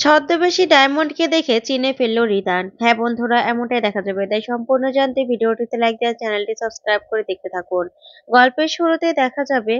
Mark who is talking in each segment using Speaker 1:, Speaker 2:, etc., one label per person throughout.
Speaker 1: ছদ্মবেশী ডায়মন্ডকে দেখে চিনে ফেলল রিদান। হ্যাঁ বন্ধুরা, এমনটাই দেখা যাবে। তাই সম্পূর্ণ জানতে ভিডিওটিতে লাইক দেওয়া, চ্যানেলটি সাবস্ক্রাইব করে দেখতে থাকুন। গল্পের শুরুতে দেখা যাবে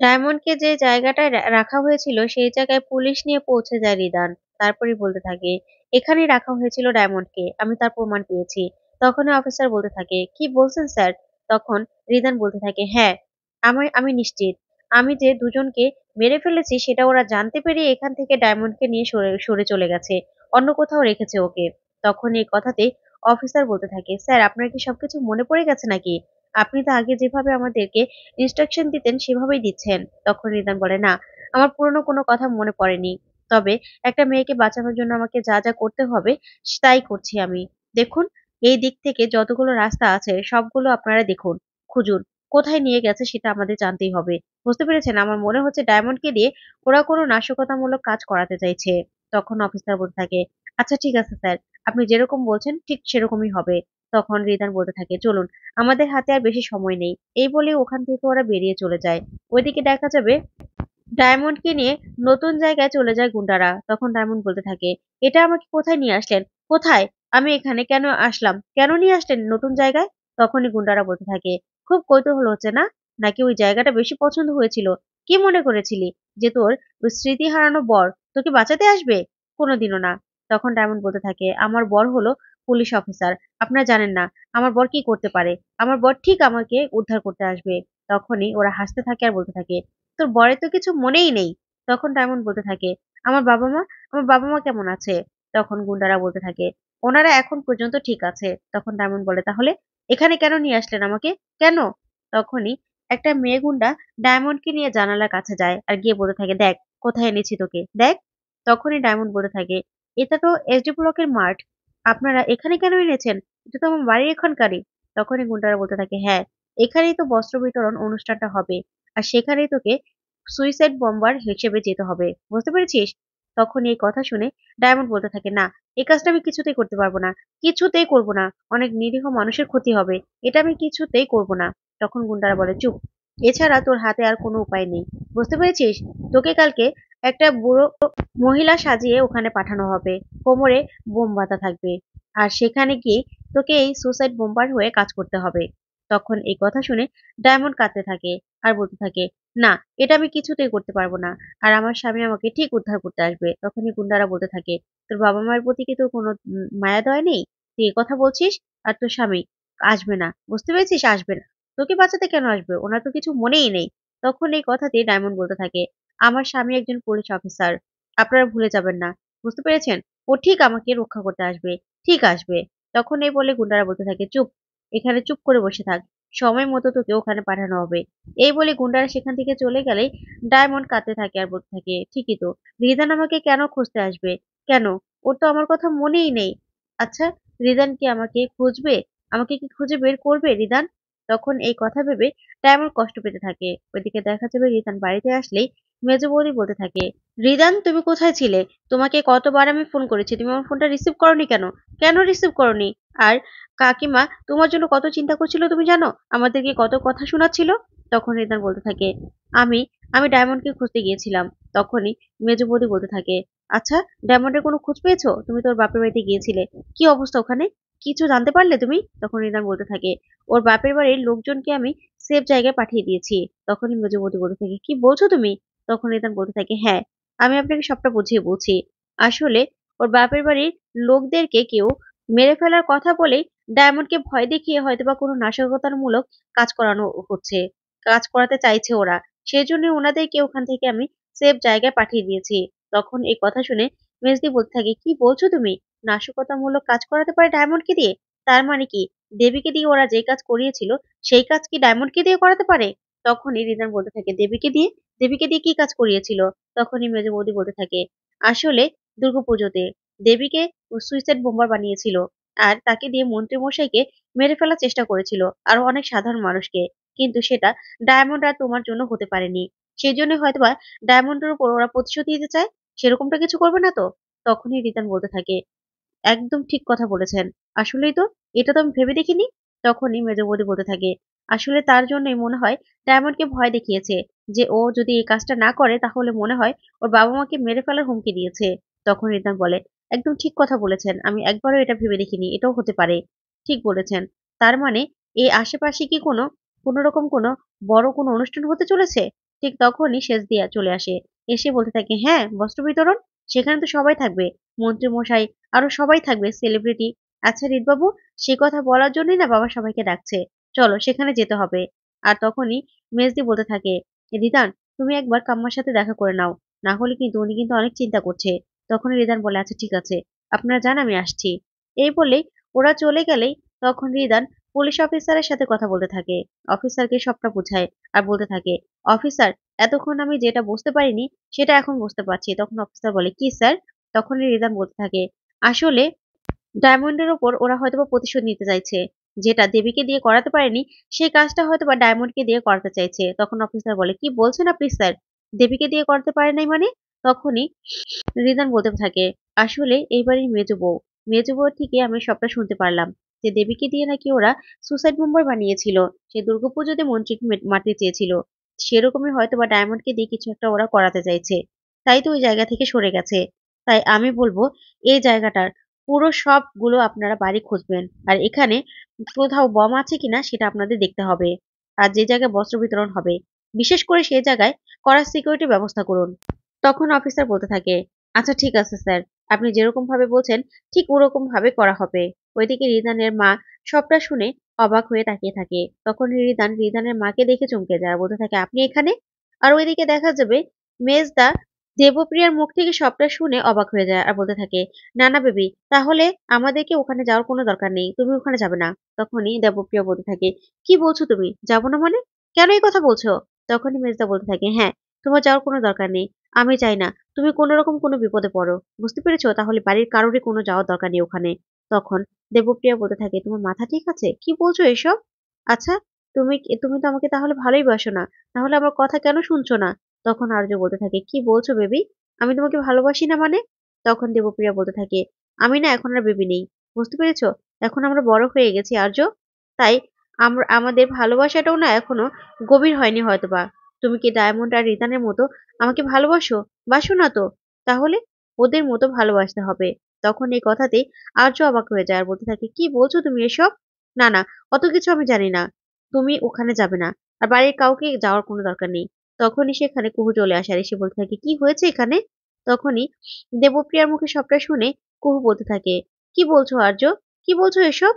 Speaker 1: ডায়মন্ডকে যে জায়গাটায় রাখা হয়েছিল সেই জায়গায় পুলিশ নিয়ে পৌঁছে যায় রিদান। তারপরে বলতে থাকে, এখানেই রাখা হয়েছিল ডায়মন্ডকে, আমি তার প্রমাণ পেয়েছি। তখনই অফিসার বলতে থাকে, কি বলছেন স্যার? তখন রিদান বলতে থাকে, হ্যাঁ, আমি আমি নিশ্চিত আমি যে দুজনকে মেরে ফেলেছি সেটা ওরা জানতে পেরে এখান থেকে ডায়মন্ডকে নিয়ে সরে সরে চলে গেছে, অন্য কোথাও রেখেছে ওকে। তখন এই কথাতে অফিসার বলতে থাকে, স্যার আপনার কি সবকিছু মনে পড়ে গেছে নাকি? আপনি তো আগে যেভাবে আমাদেরকে ইনস্ট্রাকশন দিতেন সেভাবেই দিচ্ছেন। তখন রিদান বলে, না, আমার পুরনো কোনো কথা মনে পড়েনি। তবে একটা মেয়েকে বাঁচানোর জন্য আমাকে যা যা করতে হবে তাই করছি আমি। দেখুন, এই দিক থেকে যতগুলো রাস্তা আছে সবগুলো আপনারা দেখুন, খুঁজুন, কোথায় নিয়ে গেছে সেটা আমাদের জানতেই হবে। বুঝতে পেরেছেন? আমার মনে হচ্ছে ডায়মন্ডকে দিয়ে ওরা কোনো নাশকতামূলক কাজ করাতে চাইছে। তখন অফিসার বলতে থাকে, আচ্ছা ঠিক আছে স্যার, আপনি যেরকম বলছেন ঠিক সেরকমই হবে। তখন রিদান বলতে থাকে, চলুন, আমাদের হাতে আর বেশি সময় নেই। এই বলে ওখান থেকে ওরা বেরিয়ে চলে যায়। ওইদিকে দেখা যাবে ডায়মন্ডকে নিয়ে নতুন জায়গায় চলে যায় গুন্ডারা। তখন ডায়মন্ড বলতে থাকে, এটা আমাকে কোথায় নিয়ে আসলেন? কোথায়? আমি এখানে কেন আসলাম? কেন নিয়ে আসলেন নতুন জায়গায়? তখনই গুন্ডারা বলতে থাকে, খুব কৌতূহল হচ্ছে না? নাকি ওই জায়গাটা বেশি পছন্দ হয়েছিল? কি মনে করেছিলি যে তোর ওই স্মৃতি হারানো বর তোকে বাঁচাতে আসবে? কোনোদিনও না। তখন ডায়মন্ড বলতে থাকে, আমার বর হলো পুলিশ অফিসার। আপনারা জানেন না আমার বর কি করতে পারে। আমার বর ঠিক আমাকে উদ্ধার করতে আসবে। তখনই ওরা হাসতে থাকে আর বলতে থাকে, তোর বরের তো কিছু মনেই নেই। তখন ডায়মন্ড বলতে থাকে, আমার বাবা মা, আমার বাবা মা কেমন আছে? তখন গুন্ডারা বলতে থাকে, ওনারা এখন পর্যন্ত ঠিক আছে। তখন ডায়মন্ড বলে, তাহলে এখানে কেন নিয়ে আসলেন আমাকে? কেন? তখনই একটা মেয়ে গুন্ডা ডায়মন্ডকে নিয়ে জানালার কাছে যায় আর গিয়ে বলতে থাকে, দেখ কোথায় এনেছি তোকে, দেখ। তখনই ডায়মন্ড বলতে থাকে, এটা তো এসডি ব্লকের মাঠ, আপনারা এখানে কেন এনেছেন? এটা তো আমার বাড়ির এখানকারই। তখনই গুন্ডারা বলতে থাকে, হ্যাঁ, এখানেই তো বস্ত্র বিতরণ অনুষ্ঠানটা হবে, আর সেখানেই তোকে সুইসাইড বম্বার হিসেবে যেতে হবে। বুঝতে পেরেছিস? তখন এই কথা শুনে ডায়মন্ড বলতে থাকে, না, এই কাজটা আমি কিছুতেই করতে পারবো না। কিছুতেই করব না। অনেক নিরীহ মানুষের ক্ষতি হবে। এটা আমি কিছুতেই করব না। তখন গুন্ডারা বলে, চুপ। এছাড়া তোর হাতে আর কোনো উপায় নেই। বুঝতে পেরেছিস? তোকে কালকে একটা বুড়ো মহিলা সাজিয়ে ওখানে পাঠানো হবে। কোমরে বোম বাঁধা থাকবে। আর সেখানে গিয়ে তোকে এই সুসাইড বোম্বার হয়ে কাজ করতে হবে। তখন এই কথা শুনে ডায়মন্ড কাঁদতে থাকে আর বলতে থাকে, না, এটা আমি কিছুতেই করতে পারবো না। আর আমার স্বামী আমাকে ঠিক উদ্ধার করতে আসবে। তখনই গুন্ডারা বলতে থাকে, তোর বাবা মায়ের প্রতি কি তোর কোনো মায়া দয়া নেই? তুই এ কথা বলছিস? আর তোর স্বামী আসবে না। বুঝতে পেরেছিস? আসবে না। তোকে বাঁচাতে কেন আসবে? ওনার তো কিছু মনেই নেই। তখন এই কথাতে ডায়মন্ড বলতে থাকে, আমার স্বামী একজন পুলিশ অফিসার। আপনারা ভুলে যাবেন না। বুঝতে পেরেছেন? ও ঠিক আমাকে রক্ষা করতে আসবে। ঠিক আসবে। তখন এই বলে গুন্ডারা বলতে থাকে, চুপ। এখানে চুপ করে বসে থাক। সময় মতো তোকে ওখানে পাঠানো হবে। এই বলে গুন্ডারা সেখান থেকে চলে গেলেই ডায়মন্ড কাঁদতে থাকে আর বলতে থাকে, ঠিকই তো, রিদান আমাকে কেন খুঁজতে আসবে? কেন? ওর তো আমার কথা মনেই নেই। আচ্ছা, রিদান কি আমাকে খুঁজবে? আমাকে কি খুঁজে বের করবে রিদান? তখন এই কথা ভেবে ডায়মন্ড কষ্ট পেতে থাকে। ওইদিকে দেখা যাবে রিদান বাড়িতে আসলেই মেজ বৌদি বলতে থাকে, রিদান তুমি কোথায় ছিলে? তোমাকে কতবার আমি ফোন করেছি, তুমি আমার ফোনটা রিসিভ করনি কেন? কেন রিসিভ করনি? আর কাকিমা তোমার জন্য কত চিন্তা করছিল তুমি জানো? আমাদেরকে কত কথা শোনাচ্ছিল। তখন রিদান বলতে থাকে, আমি আমি ডায়মন্ডকে খুঁজতে গিয়েছিলাম। তখনই মেজো বৌদি বলতে থাকে, আচ্ছা, ডায়মন্ডের কোনো খোঁজ পেয়েছো? তুমি তোর বাপের বাড়িতে গিয়েছিলে, কি অবস্থা ওখানে? কিছু জানতে পারলে তুমি? তখন রিদান বলতে থাকে, ওর বাপের বাড়ির লোকজনকে আমি সেফ জায়গায় পাঠিয়ে দিয়েছি। তখনই মেজো বৌদি বলতে থাকে, কি বলছো তুমি? তখন রিদান বলতে থাকে, হ্যাঁ, আমি আপনাকে সবটা বুঝিয়ে বলছি। আসলে ওর বাপের বাড়ির লোকদেরকে কেউ মেরে ফেলার কথা বলেই ডায়মন্ডকে ভয় দেখিয়ে হয়তোবা কোনো নাশকতামূলক কাজ করানো হচ্ছে। কাজ করাতে চাইছে ওরা। সেজন্য ওনাদেরকে ওখান থেকে আমি সেফ জায়গায় পাঠিয়ে দিয়েছি। তখন এই কথা শুনে মেজদি বলতে থাকে, কি বলছো তুমি? নাশকতামূলক কাজ করাতে পারে ডায়মন্ডকে দিয়ে? তার মানে কি দেবীকে দিয়ে ওরা যে কাজ করিয়েছিল সেই কাজ কি ডায়মন্ডকে দিয়ে করাতে পারে? তখনই রিদান বলতে থাকে, দেবীকে দিয়ে? দেবীকে দিয়ে কি কাজ করিয়েছিল? তখনই মেজ বৌদি বলতে থাকে, আসলে দুর্গাপুজোতে দেবীকে সুইসাইড বোম্বার বানিয়েছিল। আর তাকে দিয়ে মন্ত্রী মশাইকে মেরে ফেলার চেষ্টা করেছিল। আরো অনেক সাধারণ মানুষকে। কিন্তু সেটা ডায়মন্ড আর তোমার জন্য হতে পারেনি। সেজন্য হয়তোবা ডায়মন্ডের উপর ওরা প্রতিশোধ নিতে চায়। সেরকমটা কিছু করবে না তো? তখনই রিদান বলতে থাকে, একদম ঠিক কথা বলেছেন। আসলেই তো, এটা তো আমি ভেবে দেখিনি। তখনই মেজ বৌদি বলতে থাকে, আসলে তার জন্যই মনে হয় ডায়মন্ডকে ভয় দেখিয়েছে যে ও যদি এই কাজটা না করে তাহলে মনে হয় ওর বাবা মাকে মেরে ফেলার হুমকি দিয়েছে। তখন রিদান বলে, একদম ঠিক কথা বলেছেন, আমি একবারও এটা ভেবে দেখিনি, এটাও হতে পারে। ঠিক বলেছেন। তার মানে এই আশেপাশে কি কোনো রকম বড় কোনো অনুষ্ঠান হতে চলেছে? ঠিক তখনই শেহজিয়া চলে আসে। এসে বলতে থাকে, হ্যাঁ, বস্ত্র বিতরণ। সেখানে তো সবাই থাকবে। মন্ত্রী মশাই, আরো সবাই থাকবে, সেলিব্রিটি। আচ্ছা হৃদবাবু, সে কথা বলার জন্যই না বাবা সবাইকে ডাকছে। চলো সেখানে যেতে হবে। আর তখনই মেজদি বলতে থাকে, রিদান, তুমি একবার কাম্মার সাথে দেখা করে নাও। না হলে কিন্তু উনি কিন্তু অনেক চিন্তা করছে। তখনই রিদান বলে, আচ্ছা ঠিক আছে, আপনারা যান, আমি আসছি। এই বলেই ওরা চলে গেলেই তখন রিদান পুলিশ অফিসারের সাথে কথা বলতে থাকে। অফিসারকে সবটা বোঝায় আর বলতে থাকে, অফিসার, এতক্ষণ আমি যেটা বুঝতে পারিনি সেটা এখন বুঝতে পারছি। তখন অফিসার বলে, কি স্যার? তখনই রিদান বলতে থাকে, আসলে ডায়মন্ডের ওপর ওরা হয়তোবা প্রতিশোধ নিতে চাইছে। যেটা দেবীকে দিয়ে করাতে পারেনি, সেই কাজটা হয়তোবা ডায়মন্ডকে দিয়ে করাতে চাইছে। তখন অফিসার বলে, কি বলছেন আপনি স্যার? দেবীকে দিয়ে করাতে পারে নাই মানে? তখনই রিদান বলতে থাকে, আসলে এইবারই মেজো বউ থেকে আমি সবটা শুনতে পারলাম যে দেবীকে দিয়ে নাকি ওরা সুসাইড বোম্বার বানিয়েছিল। সে দুর্গাপুজোতে মন্ত্রীকে মারতে চেয়েছিল। সেরকমই হয়তোবা ডায়মন্ডকে দিয়ে কিছু একটা ওরা করাতে চাইছে। তাই তো ওই জায়গা থেকে সরে গেছে। তাই আমি বলবো, এই জায়গাটার পুরো সবগুলো আপনারা বাড়ি খুঁজবেন। আর এখানে কোথাও বম আছে কিনা সেটা আপনাদের দেখতে হবে। আর যে জায়গায় বস্ত্র বিতরণ হবে, বিশেষ করে সেই জায়গায় কড়া সিকিউরিটি ব্যবস্থা করুন। তখন অফিসার বলতে থাকে, আচ্ছা ঠিক আছে স্যার, আপনি যেরকম ভাবে বলছেন ঠিক ওরকম ভাবে করা হবে। ওইদিকে রিদানের মা সবটা শুনে অবাক হয়ে তাকিয়ে থাকে। তখন রিদানের মাকে দেখে চমকে যায় আর বলতে থাকে, আপনি এখানে? আর ওইদিকে দেখা যাবে মেজদা দেবপ্রিয়ার মুখ থেকে সবটা শুনে অবাক হয়ে যায় আর বলতে থাকে, না না বেবি, তাহলে আমাদেরকে ওখানে যাওয়ার কোনো দরকার নেই, তুমি ওখানে যাবে না। তখনই দেবপ্রিয়া বলতে থাকে, কি বলছো তুমি, যাবো না মানে? কেন এই কথা বলছো? তখনই মেজদা বলতে থাকে, হ্যাঁ, তোমার যাওয়ার কোনো দরকার নেই। আমি চাই না তুমি কোনরকম কোনো বিপদে পড়ো। বুঝতে পেরেছো? তাহলে বাড়ির কারোরই কোনো যাওয়ার দরকার নেই ওখানে। তখন দেবপ্রিয়া বলতে থাকে, তোমার মাথা ঠিক আছে? কি বলছো এসব? আচ্ছা, তুমি তো আমাকে তাহলে ভালোই বাসো না। তাহলে আমার কথা কেন শুনছো না? তখন আর্য বলতে থাকে, কি বলছো বেবি? আমি তোমাকে ভালোবাসি না মানে? তখন দেবপ্রিয়া বলতে থাকে, আমি না এখন আর বেবি নেই। বুঝতে পেরেছো? এখন আমরা বড় হয়ে গেছি আর্য। তাই আমাদের ভালোবাসাটাও না এখনো গভীর হয়নি হয়তোবা। তুমি কি ডায়মন্ড আর রিদানের মতো আমাকে ভালোবাসো? বাসো না তো? তাহলে ওদের মতো ভালোবাসতে হবে। তখন এই কথাতে আর্য অবাক হয়ে যায় আর বলতে থাকে, কি বলছো তুমি এসব? না না, অত কিছু আমি জানি না। তুমি ওখানে যাবে না। আর বাড়ির কাউকে যাওয়ার কোনো দরকার নেই। তখনই সেখানে কুহু চলে আসে আর এসে বলতে থাকে, কি হয়েছে এখানে? তখনই দেবপ্রিয়ার মুখে সবটা শুনে কুহু বলতে থাকে, কি বলছো আর্য? কি বলছো এসব?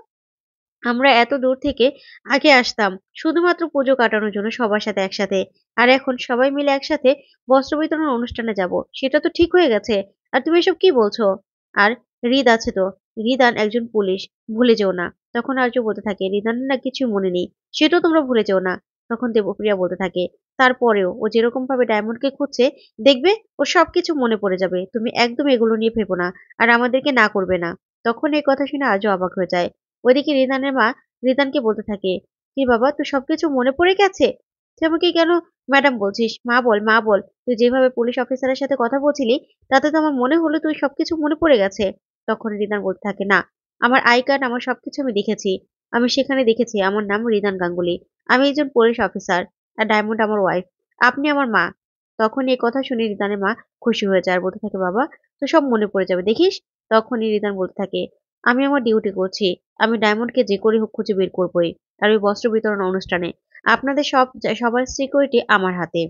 Speaker 1: আমরা এত দূর থেকে আগে আসতাম শুধুমাত্র পুজো কাটানোর জন্য সবার সাথে একসাথে। আর এখন সবাই মিলে একসাথে বস্ত্র বিতরণ অনুষ্ঠানে যাব। সেটা তো ঠিক হয়ে গেছে। আর তুমি এসব কি বলছো? আর হৃদ আছে তো। রিদান একজন পুলিশ। ভুলে যেও না। তখন আর্য বলতে থাকে, রিদানের না কিছু মনে নেই। সেটাও তোমরা ভুলে যেও না। তখন দেবপ্রিয়া বলতে থাকে, তারপরেও ও যেরকম ভাবে ডায়মন্ডকে খুঁজছে, দেখবে ও সবকিছু মনে পড়ে যাবে। তুমি একদম এগুলো নিয়ে ভেবো না। আর আমাদেরকে না করবে না। তখন এই কথা শুনে আর্য অবাক হয়ে যায়। ওইদিকে রিদানের মা রিদানকে বলতে থাকে, কি বাবা, তোর সবকিছু মনে পড়ে গেছে? তুই আমাকে কেন ম্যাডাম বলছিস? মা বল, মা বল। তুই যেভাবে পুলিশ অফিসারের সাথে কথা বলছিলি, তাতে তো আমার মনে হলো তুই সবকিছু মনে পড়ে গেছে। তখন রিদান বলতে থাকে, না, আমার আই কার্ড, আমার সবকিছু আমি দেখেছি। আমি সেখানে দেখেছি আমার নাম রিদান গাঙ্গুলি। আমি একজন পুলিশ অফিসার। আর ডায়মন্ড আমার ওয়াইফ। আপনি আমার মা। তখন এই কথা শুনে রিদানের মা খুশি হয়ে যায় আর বলতে থাকে, বাবা, তো সব মনে পড়ে যাবে দেখিস। তখনই রিদান বলতে থাকে, আমি আমার ডিউটি করছি। আমি ডায়মন্ডকে যে করে হোক খুঁজে বের করবোই। আর ওই বস্ত্র বিতরণ অনুষ্ঠানে আপনাদের সবার সিকিউরিটি আমার হাতে।